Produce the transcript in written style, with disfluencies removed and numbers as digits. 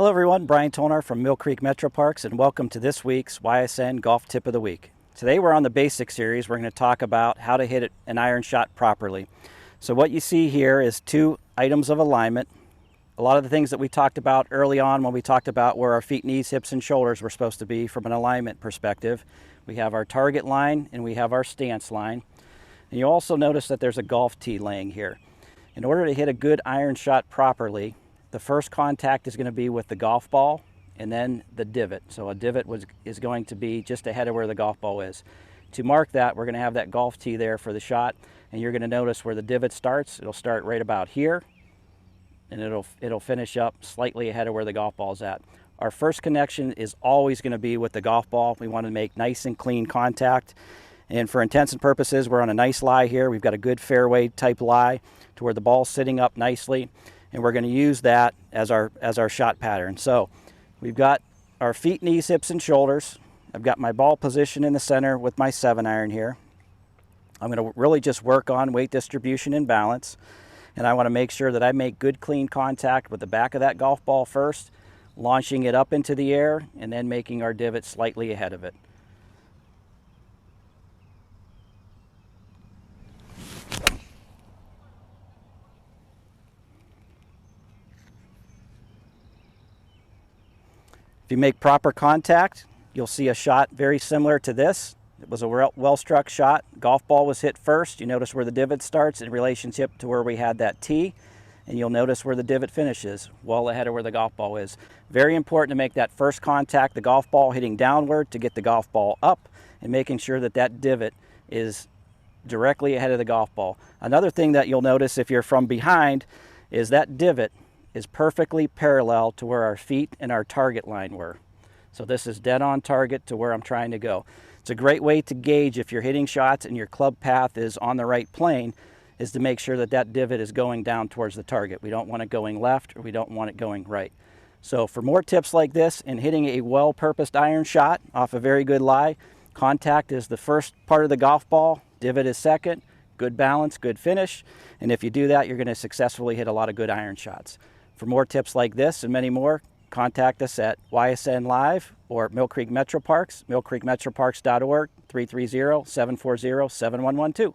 Hello everyone, Brian Tonar from Mill Creek Metroparks, and welcome to this week's YSN Golf Tip of the Week. Today we're on the basic series. We're going to talk about how to hit an iron shot properly. So what you see here is two items of alignment. A lot of the things that we talked about early on when we talked about where our feet, knees, hips, and shoulders were supposed to be from an alignment perspective. We have our target line and we have our stance line. And you also notice that there's a golf tee laying here. In order to hit a good iron shot properly, the first contact is going to be with the golf ball and then the divot. So a divot is going to be just ahead of where the golf ball is. To mark that, we're going to have that golf tee there for the shot, and you're going to notice where the divot starts. It'll start right about here, and it'll finish up slightly ahead of where the golf ball is at. Our first connection is always going to be with the golf ball. We want to make nice and clean contact. And for intents and purposes, we're on a nice lie here. We've got a good fairway type lie to where the ball's sitting up nicely. And we're going to use that as our shot pattern. So we've got our feet, knees, hips, and shoulders. I've got my ball position in the center with my 7-iron here. I'm going to really just work on weight distribution and balance. And I want to make sure that I make good clean contact with the back of that golf ball first, launching it up into the air, and then making our divot slightly ahead of it. If you make proper contact, you'll see a shot very similar to this. It was a well-struck shot. Golf ball was hit first. You notice where the divot starts in relationship to where we had that tee, and you'll notice where the divot finishes, well ahead of where the golf ball is. Very important to make that first contact, the golf ball hitting downward to get the golf ball up, and making sure that that divot is directly ahead of the golf ball. Another thing that you'll notice if you're from behind is that divot is perfectly parallel to where our feet and our target line were. So this is dead on target to where I'm trying to go. It's a great way to gauge if you're hitting shots and your club path is on the right plane, is to make sure that that divot is going down towards the target. We don't want it going left, or we don't want it going right. So for more tips like this and hitting a well-purposed iron shot off a very good lie, contact is the first part of the golf ball, divot is second, good balance, good finish, and if you do that, you're going to successfully hit a lot of good iron shots. For more tips like this and many more, contact us at YSN Live or Mill Creek Metroparks, millcreekmetroparks.org, 330-740-7112.